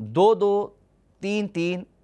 2-2, 3-3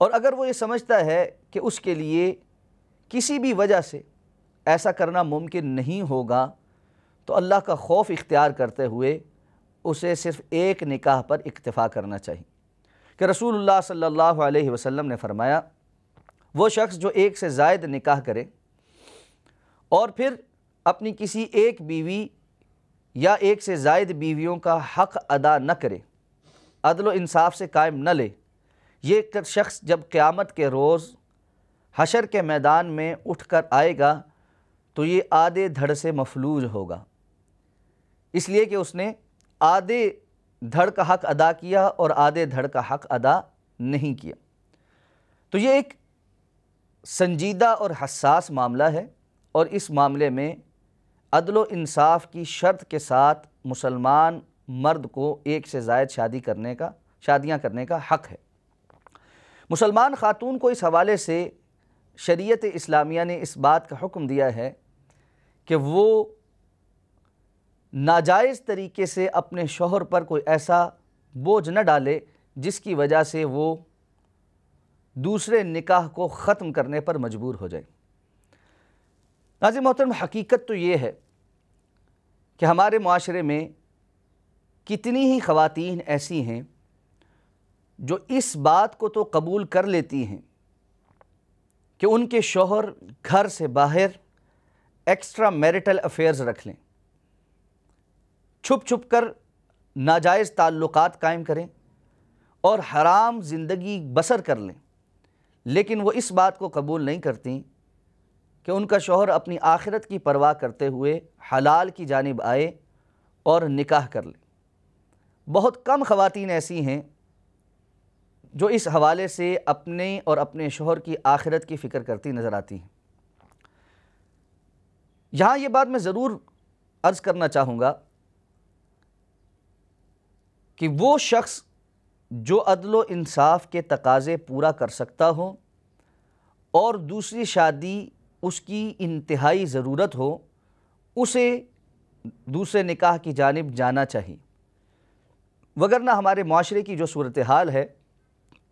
اور اگر وہ یہ سمجھتا ہے کہ اس کے لیے کسی بھی وجہ سے ایسا کرنا ممکن نہیں ہوگا تو اللہ کا خوف اختیار کرتے ہوئے اسے صرف ایک نکاح پر اکتفا کرنا چاہیے، کہ رسول اللہ صلی اللہ علیہ وسلم نے فرمایا وہ شخص جو ایک سے زائد نکاح کرے اور پھر اپنی کسی ایک بیوی یا ایک سے زائد بیویوں کا حق ادا نہ کرے، عدل و انصاف سے قائم نہ لے، یہ شخص جب قیامت کے روز حشر کے میدان میں اٹھ کر آئے گا تو یہ آدھے دھڑ سے مفلوج ہوگا، اس لیے کہ اس نے آدھے دھڑ کا حق ادا کیا اور آدھے دھڑ کا حق ادا نہیں کیا۔ تو یہ ایک سنجیدہ اور حساس معاملہ ہے، اور اس معاملے میں عدل و انصاف کی شرط کے ساتھ مسلمان مرد کو ایک سے زائد شادیاں کرنے کا حق ہے۔ مسلمان خاتون کو اس حوالے سے شریعت اسلامیہ نے اس بات کا حکم دیا ہے کہ وہ ناجائز طریقے سے اپنے شوہر پر کوئی ایسا بوجھ نہ ڈالے جس کی وجہ سے وہ دوسرے نکاح کو ختم کرنے پر مجبور ہو جائے۔ ناظرین محترم، حقیقت تو یہ ہے کہ ہمارے معاشرے میں کتنی ہی خواتین ایسی ہیں جو اس بات کو تو قبول کر لیتی ہیں کہ ان کے شوہر گھر سے باہر ایکسٹرا میرٹل افیئرز رکھ لیں، چھپ چھپ کر ناجائز تعلقات قائم کریں اور حرام زندگی بسر کر لیں، لیکن وہ اس بات کو قبول نہیں کرتیں کہ ان کا شوہر اپنی آخرت کی پرواہ کرتے ہوئے حلال کی جانب آئے اور نکاح کر لے۔ بہت کم خواتین ایسی ہیں جو اس حوالے سے اپنے اور اپنے شوہر کی آخرت کی فکر کرتی نظر آتی ہیں۔ یہاں یہ بات میں ضرور عرض کرنا چاہوں گا کہ وہ شخص جو عدل و انصاف کے تقاضے پورا کر سکتا ہو اور دوسری شادی اس کی انتہائی ضرورت ہو، اسے دوسرے نکاح کی جانب جانا چاہیے، وگرنہ ہمارے معاشرے کی جو صورتحال ہے،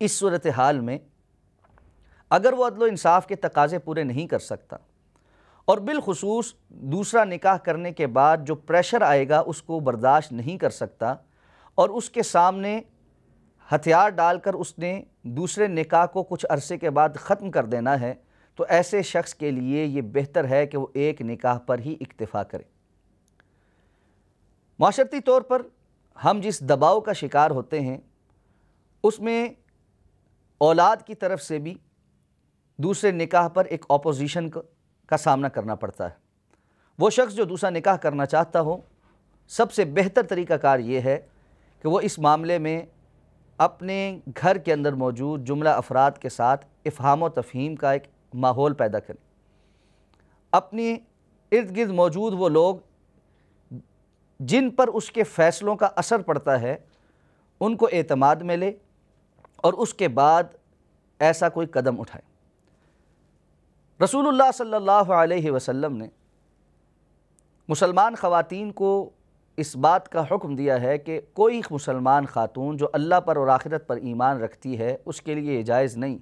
اس صورتحال میں اگر وہ عدل و انصاف کے تقاضے پورے نہیں کر سکتا اور بالخصوص دوسرا نکاح کرنے کے بعد جو پریشر آئے گا اس کو برداشت نہیں کر سکتا اور اس کے سامنے ہتھیار ڈال کر اس نے دوسرے نکاح کو کچھ عرصے کے بعد ختم کر دینا ہے، تو ایسے شخص کے لیے یہ بہتر ہے کہ وہ ایک نکاح پر ہی اکتفا کرے۔ معاشرتی طور پر ہم جس دباؤ کا شکار ہوتے ہیں اس میں اولاد کی طرف سے بھی دوسرے نکاح پر ایک اپوزیشن کا سامنا کرنا پڑتا ہے۔ وہ شخص جو دوسرا نکاح کرنا چاہتا ہو، سب سے بہتر طریقہ کار یہ ہے کہ وہ اس معاملے میں اپنے گھر کے اندر موجود جملہ افراد کے ساتھ افہام و تفہیم کا ایک ماحول پیدا کریں، اپنے ارد گرد موجود وہ لوگ جن پر اس کے فیصلوں کا اثر پڑتا ہے ان کو اعتماد میں لے اور اس کے بعد ایسا کوئی قدم اٹھائے۔ رسول اللہ صلی اللہ علیہ وسلم نے مسلمان خواتین کو اس بات کا حکم دیا ہے کہ کوئی مسلمان خاتون جو اللہ پر اور آخرت پر ایمان رکھتی ہے اس کے لیے یہ جائز نہیں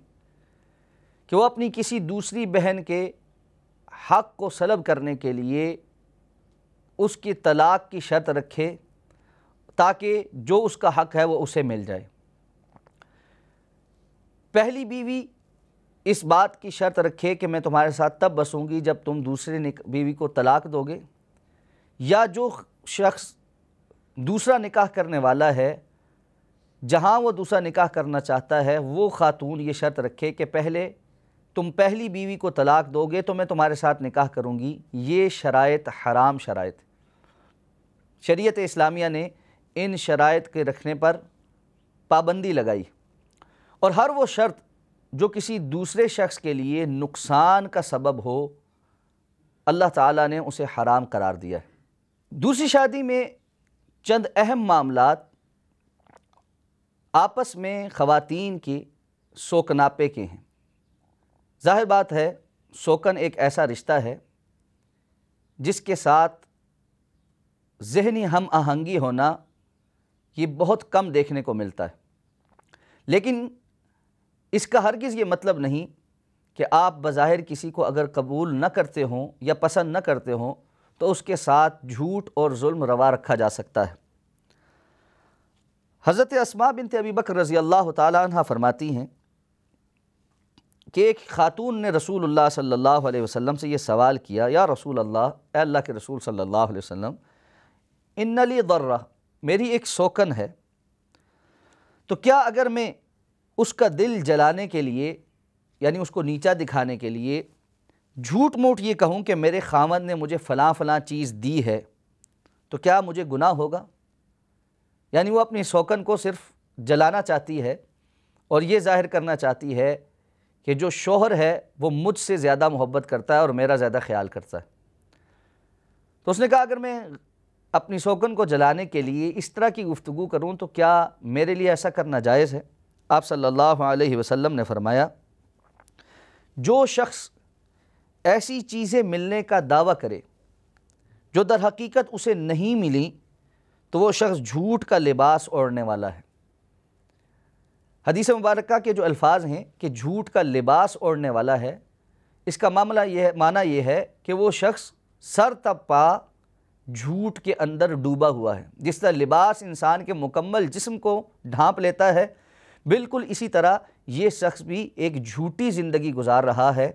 کہ وہ اپنی کسی دوسری بہن کے حق کو سلب کرنے کے لیے اس کی طلاق کی شرط رکھے تاکہ جو اس کا حق ہے وہ اسے مل جائے۔ پہلی بیوی اس بات کی شرط رکھے کہ میں تمہارے ساتھ تب بسوں گی جب تم دوسری بیوی کو طلاق دو گے، یا جو شخص دوسرا نکاح کرنے والا ہے جہاں وہ دوسرا نکاح کرنا چاہتا ہے وہ خاتون یہ شرط رکھے کہ پہلے تم پہلی بیوی کو طلاق دو گے تو میں تمہارے ساتھ نکاح کروں گی۔ یہ شرائط حرام شرائط، شریعت اسلامیہ نے ان شرائط کے رکھنے پر پابندی لگائی، اور ہر وہ شرط جو کسی دوسرے شخص کے لیے نقصان کا سبب ہو اللہ تعالیٰ نے اسے حرام قرار دیا ہے۔ دوسری شادی میں چند اہم معاملات آپس میں خواتین کی سوکناپے کے ہیں۔ ظاہر بات ہے سوکن ایک ایسا رشتہ ہے جس کے ساتھ ذہنی ہم آہنگی ہونا یہ بہت کم دیکھنے کو ملتا ہے، لیکن اس کا ہرگز یہ مطلب نہیں کہ آپ بظاہر کسی کو اگر قبول نہ کرتے ہوں یا پسند نہ کرتے ہوں تو اس کے ساتھ جھوٹ اور ظلم روا رکھا جا سکتا ہے۔ حضرت اسماء بنت ابی بکر رضی اللہ تعالی عنہ فرماتی ہیں کہ ایک خاتون نے رسول اللہ صلی اللہ علیہ وسلم سے یہ سوال کیا، یا رسول اللہ، اے اللہ کے رسول صلی اللہ علیہ وسلم، ان لی ضرہ، میری ایک سوکن ہے، تو کیا اگر میں اس کا دل جلانے کے لیے، یعنی اس کو نیچا دکھانے کے لیے جھوٹ موٹ یہ کہوں کہ میرے خاوند نے مجھے فلاں فلاں چیز دی ہے، تو کیا مجھے گناہ ہوگا؟ یعنی وہ اپنی سوکن کو صرف جلانا چاہتی ہے اور یہ ظاہر کرنا چاہتی ہے کہ جو شوہر ہے وہ مجھ سے زیادہ محبت کرتا ہے اور میرا زیادہ خیال کرتا ہے۔ تو اس نے کہا اگر میں اپنی سوکن کو جلانے کے لیے اس طرح کی گفتگو کروں تو کیا میرے لیے ایسا کرنا جائز ہے؟ آپ صلی اللہ علیہ وسلم نے فرمایا، جو شخص ایسی چیزیں ملنے کا دعویٰ کرے جو در حقیقت اسے نہیں ملی تو وہ شخص جھوٹ کا لباس اوڑھنے والا ہے۔ حدیث مبارکہ کے جو الفاظ ہیں کہ جھوٹ کا لباس اوڑھنے والا ہے، اس کا معنی یہ ہے کہ وہ شخص سر تا پا جھوٹ کے اندر ڈوبا ہوا ہے۔ جس طرح لباس انسان کے مکمل جسم کو ڈھانپ لیتا ہے، بالکل اسی طرح یہ شخص بھی ایک جھوٹی زندگی گزار رہا ہے۔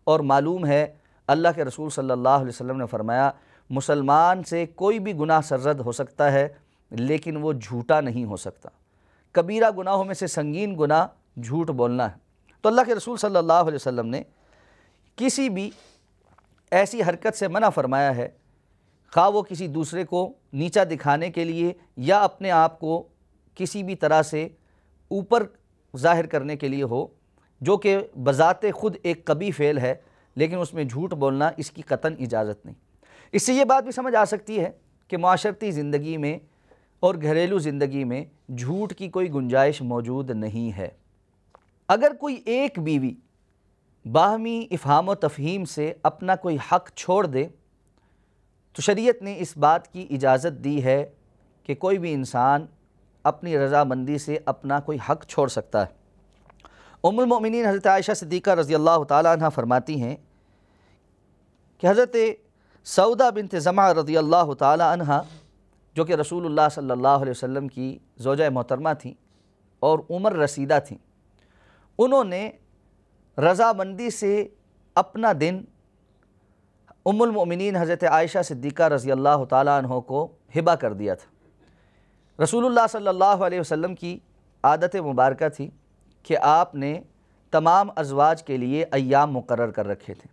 اور معلوم ہے اللہ کے رسول صلی اللہ علیہ وسلم نے فرمایا، مسلمان سے کوئی بھی گناہ سرزد ہو سکتا ہے لیکن وہ جھوٹا نہیں ہو سکتا۔ کبیرہ گناہوں میں سے سنگین گناہ جھوٹ بولنا ہے۔ تو اللہ کے رسول صلی اللہ علیہ وسلم نے کسی بھی ایسی حرکت سے منع فرمایا ہے، خواہ وہ کسی دوسرے کو نیچا دکھانے کے لیے یا اپنے آپ کو کسی بھی طرح سے اوپر ظاہر کرنے کے لیے ہو، جو کہ بذات خود ایک قبیح فعل ہے، لیکن اس میں جھوٹ بولنا اس کی قطعاً اجازت نہیں۔ اس سے یہ بات بھی سمجھ آ سکتی ہے کہ معاشرتی زندگی میں اور گھریلو زندگی میں جھوٹ کی کوئی گنجائش موجود نہیں ہے۔ اگر کوئی ایک بیوی باہمی افہام و تفہیم سے اپنا کوئی حق چھوڑ دے تو شریعت نے اس بات کی اجازت دی ہے کہ کوئی بھی انسان اپنی رضامندی سے اپنا کوئی حق چھوڑ سکتا ہے۔ ام المؤمنین حضرت عائشہ صدیقہ رضی اللہ تعالی عنہ فرماتی ہیں کہ حضرت سودا بنت زمعہ رضی اللہ تعالی عنہ، جو کہ رسول اللہ صلی اللہ علیہ وسلم کی زوجہ محترمہ تھیں اور عمر رسیدہ تھیں، انہوں نے رضامندی سے اپنا دن ام المؤمنین حضرت عائشہ صدیقہ رضی اللہ تعالی عنہ کو ہبہ کر دیا تھا۔ رسول اللہ صلی اللہ علیہ وسلم کی عادت مبارکہ تھی کہ آپ نے تمام ازواج کے لیے ایام مقرر کر رکھے تھے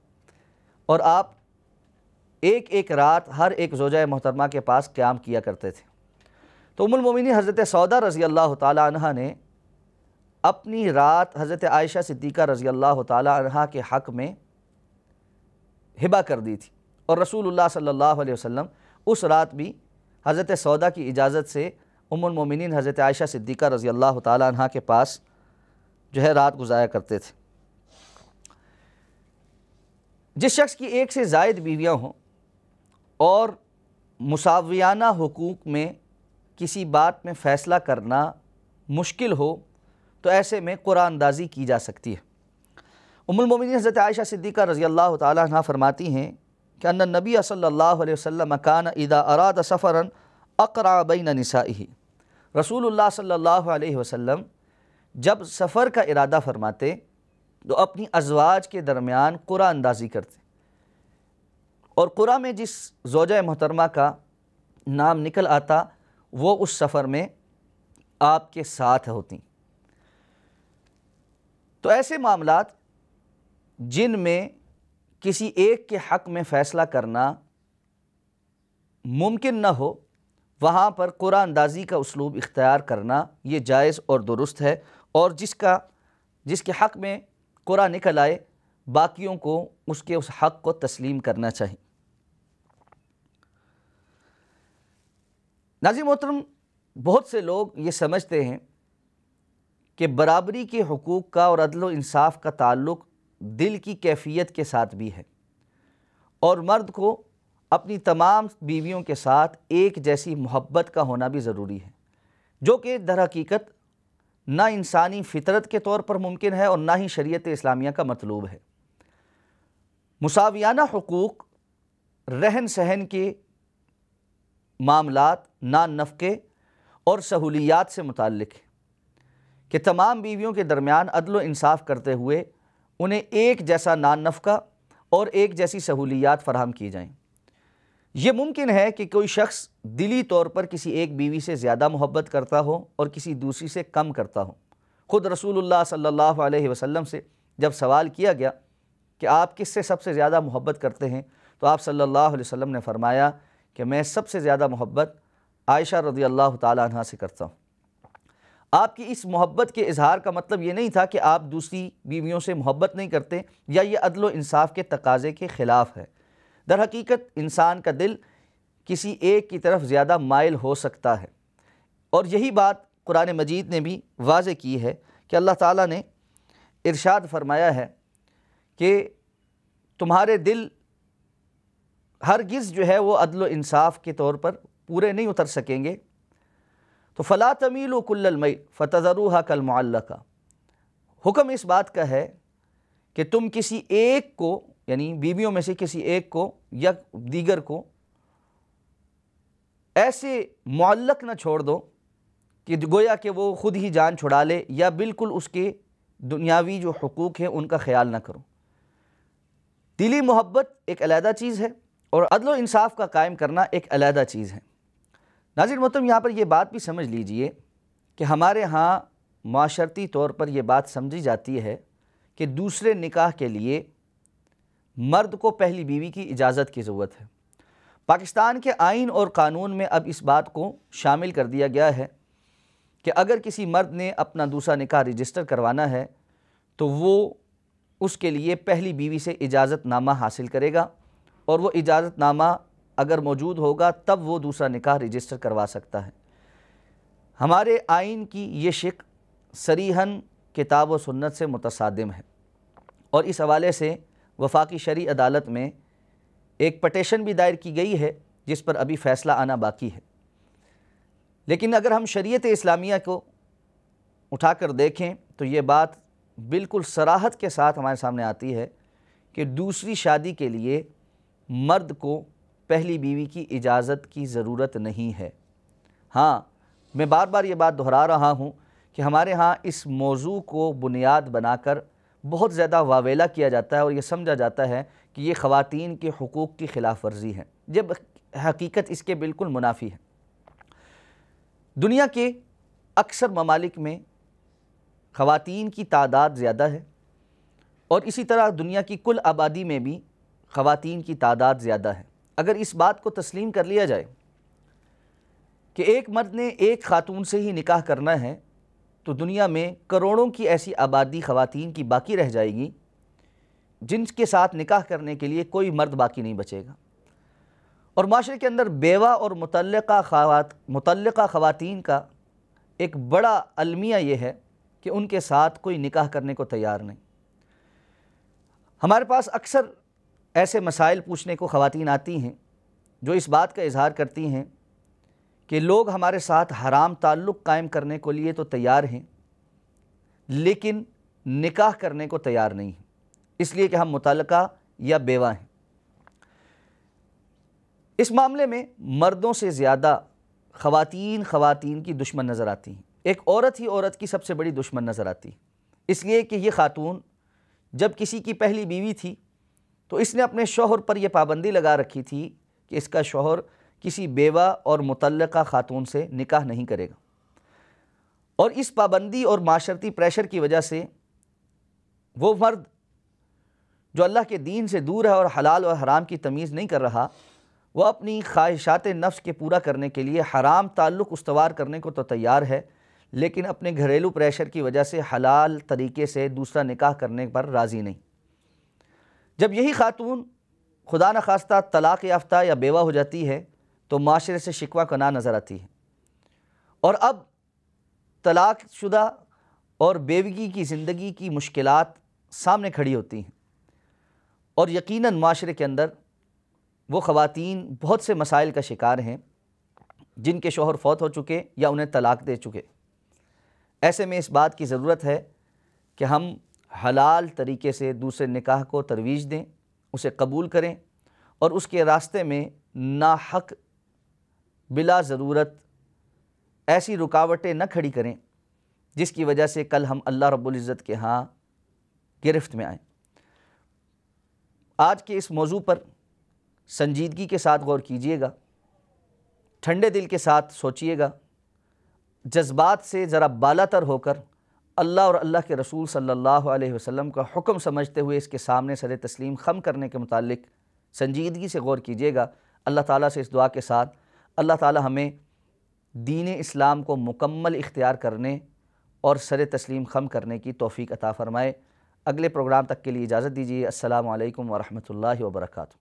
اور آپ ایک ایک رات ہر ایک زوجہ محترمہ کے پاس قیام کیا کرتے تھے۔ تو ام المؤمنین حضرت سودا رضی اللہ تعالی عنہ نے اپنی رات حضرت عائشہ صدیقہ رضی اللہ تعالی عنہ کے حق میں ہبہ کر دی تھی، اور رسول اللہ صلی اللہ علیہ وسلم اس رات بھی حضرت سودا کی اجازت سے ام المؤمنین حضرت عائشہ صدیقہ رضی اللہ تعالی عنہ کے پاس جو ہے رات گزارا کرتے تھے۔ جس شخص کی ایک سے زائد بیویاں ہوں اور مساویانہ حقوق میں کسی بات میں فیصلہ کرنا مشکل ہو تو ایسے میں قرآن اندازی کی جا سکتی ہے۔ ام المؤمنین حضرت عائشہ صدیقہ رضی اللہ تعالی عنہ فرماتی ہیں کہ ان النبی صلی اللہ علیہ وسلم کان اذا اراد سفرا اقرع بین نسائہ، رسول اللہ صلی اللہ علیہ وسلم جب سفر کا ارادہ فرماتے تو اپنی ازواج کے درمیان قرعہ اندازی کرتے، اور قرعہ میں جس زوجہ محترمہ کا نام نکل آتا وہ اس سفر میں آپ کے ساتھ ہوتی۔ تو ایسے معاملات جن میں کسی ایک کے حق میں فیصلہ کرنا ممکن نہ ہو، وہاں پر قرعہ اندازی کا اسلوب اختیار کرنا یہ جائز اور درست ہے، اور جس کے حق میں قرعہ نکل آئے باقیوں کو اس حق کو تسلیم کرنا چاہیے۔ ناظرین محترم، بہت سے لوگ یہ سمجھتے ہیں کہ برابری کے حقوق کا اور عدل و انصاف کا تعلق دل کی کیفیت کے ساتھ بھی ہے، اور مرد کو اپنی تمام بیویوں کے ساتھ ایک جیسی محبت کا ہونا بھی ضروری ہے، جو کہ در حقیقت نہ انسانی فطرت کے طور پر ممکن ہے اور نہ ہی شریعت اسلامیہ کا مطلوب ہے۔ مساویانہ حقوق رہن سہن کے معاملات، نان نفقے اور سہولیات سے متعلق ہے کہ تمام بیویوں کے درمیان عدل و انصاف کرتے ہوئے انہیں ایک جیسا نان نفقہ اور ایک جیسی سہولیات فراہم کی جائیں۔ یہ ممکن ہے کہ کوئی شخص دلی طور پر کسی ایک بیوی سے زیادہ محبت کرتا ہو اور کسی دوسری سے کم کرتا ہو۔ خود رسول اللہ صلی اللہ علیہ وسلم سے جب سوال کیا گیا کہ آپ کس سے سب سے زیادہ محبت کرتے ہیں، تو آپ صلی اللہ علیہ وسلم نے فرمایا کہ میں سب سے زیادہ محبت عائشہ رضی اللہ تعالیٰ عنہ سے کرتا ہوں۔ آپ کی اس محبت کے اظہار کا مطلب یہ نہیں تھا کہ آپ دوسری بیویوں سے محبت نہیں کرتے یا یہ عدل و انصاف کے تقاضے کے خلاف ہے۔ در حقیقت انسان کا دل کسی ایک کی طرف زیادہ مائل ہو سکتا ہے، اور یہی بات قرآن مجید نے بھی واضح کی ہے کہ اللہ تعالیٰ نے ارشاد فرمایا ہے کہ تمہارے دل ہرگز جو ہے وہ عدل و انصاف کے طور پر پورے نہیں اتر سکیں گے، تو فلا تمیلوا کل المیل فتذروها کالمعلقہ۔ حکم اس بات کا ہے کہ تم کسی ایک کو، یعنی بیویوں میں سے کسی ایک کو یا دیگر کو ایسے معلق نہ چھوڑ دو کہ گویا کہ وہ خود ہی جان چھڑا لے، یا بالکل اس کے دنیاوی جو حقوق ہیں ان کا خیال نہ کرو۔ دلی محبت ایک علیحدہ چیز ہے اور عدل و انصاف کا قائم کرنا ایک علیحدہ چیز ہے۔ ناظرین محترم، یہاں پر یہ بات بھی سمجھ لیجئے کہ ہمارے ہاں معاشرتی طور پر یہ بات سمجھی جاتی ہے کہ دوسرے نکاح کے لیے مرد کو پہلی بیوی کی اجازت کی ضرورت ہے۔ پاکستان کے آئین اور قانون میں اب اس بات کو شامل کر دیا گیا ہے کہ اگر کسی مرد نے اپنا دوسرا نکاح رجسٹر کروانا ہے تو وہ اس کے لیے پہلی بیوی سے اجازت نامہ حاصل کرے گا، اور وہ اجازت نامہ اگر موجود ہوگا تب وہ دوسرا نکاح رجسٹر کروا سکتا ہے۔ ہمارے آئین کی یہ شق صریحاً کتاب و سنت سے متصادم ہے، اور اس حوالے سے وفاقی شرعی عدالت میں ایک پٹیشن بھی دائر کی گئی ہے جس پر ابھی فیصلہ آنا باقی ہے۔ لیکن اگر ہم شریعت اسلامیہ کو اٹھا کر دیکھیں تو یہ بات بالکل صراحت کے ساتھ ہمارے سامنے آتی ہے کہ دوسری شادی کے لیے مرد کو پہلی بیوی کی اجازت کی ضرورت نہیں ہے۔ ہاں، میں بار بار یہ بات دہرا رہا ہوں کہ ہمارے ہاں اس موضوع کو بنیاد بنا کر بہت زیادہ واویلا کیا جاتا ہے اور یہ سمجھا جاتا ہے کہ یہ خواتین کے حقوق کی خلاف ورزی ہے، جب حقیقت اس کے بالکل منافی ہے۔ دنیا کے اکثر ممالک میں خواتین کی تعداد زیادہ ہے، اور اسی طرح دنیا کی کل آبادی میں بھی خواتین کی تعداد زیادہ ہے۔ اگر اس بات کو تسلیم کر لیا جائے کہ ایک مرد نے ایک خاتون سے ہی نکاح کرنا ہے تو دنیا میں کروڑوں کی ایسی آبادی خواتین کی باقی رہ جائے گی جن کے ساتھ نکاح کرنے کے لیے کوئی مرد باقی نہیں بچے گا، اور معاشرے کے اندر بیوہ اور مطلقہ خواتین کا ایک بڑا المیہ یہ ہے کہ ان کے ساتھ کوئی نکاح کرنے کو تیار نہیں۔ ہمارے پاس اکثر ایسے مسائل پوچھنے کو خواتین آتی ہیں جو اس بات کا اظہار کرتی ہیں کہ لوگ ہمارے ساتھ حرام تعلق قائم کرنے کے لیے تو تیار ہیں لیکن نکاح کرنے کو تیار نہیں ہیں، اس لیے کہ ہم مطلقہ یا بیوہ ہیں۔ اس معاملے میں مردوں سے زیادہ خواتین کی دشمن نظر آتی ہیں۔ ایک عورت ہی عورت کی سب سے بڑی دشمن نظر آتی ہے، اس لیے کہ یہ خاتون جب کسی کی پہلی بیوی تھی تو اس نے اپنے شوہر پر یہ پابندی لگا رکھی تھی کہ اس کا شوہر کسی بیوہ اور مطلقہ خاتون سے نکاح نہیں کرے گا، اور اس پابندی اور معاشرتی پریشر کی وجہ سے وہ مرد جو اللہ کے دین سے دور ہے اور حلال و حرام کی تمیز نہیں کر رہا، وہ اپنی خواہشات نفس کے پورا کرنے کے لیے حرام تعلق استوار کرنے کو تو تیار ہے، لیکن اپنے گھریلو پریشر کی وجہ سے حلال طریقے سے دوسرا نکاح کرنے پر راضی نہیں۔ جب یہی خاتون خدا نخواستہ طلاق یافتہ یا بیوہ ہو جاتی ہے تو معاشرے سے شکوہ کناہ نظر آتی ہے، اور اب طلاق شدہ اور بیوگی کی زندگی کی مشکلات سامنے کھڑی ہوتی ہیں، اور یقیناً معاشرے کے اندر وہ خواتین بہت سے مسائل کا شکار ہیں جن کے شوہر فوت ہو چکے یا انہیں طلاق دے چکے۔ ایسے میں اس بات کی ضرورت ہے کہ ہم حلال طریقے سے دوسرے نکاح کو ترویج دیں، اسے قبول کریں اور اس کے راستے میں ناحق بلا ضرورت ایسی رکاوٹیں نہ کھڑی کریں جس کی وجہ سے کل ہم اللہ رب العزت کے ہاں گرفت میں آئیں۔ آج کے اس موضوع پر سنجیدگی کے ساتھ غور کیجئے گا، ٹھنڈے دل کے ساتھ سوچئے گا، جذبات سے ذرا بالا تر ہو کر اللہ اور اللہ کے رسول صلی اللہ علیہ وسلم کا حکم سمجھتے ہوئے اس کے سامنے سر تسلیم خم کرنے کے متعلق سنجیدگی سے غور کیجئے گا۔ اللہ تعالیٰ سے اس دعا کے ساتھ اللہ تعالیٰ ہمیں دین اسلام کو مکمل اختیار کرنے اور سر تسلیم خم کرنے کی توفیق عطا فرمائے۔ اگلے پروگرام تک کے لیے اجازت دیجیے۔ السلام علیکم ورحمۃ اللہ وبرکاتہ۔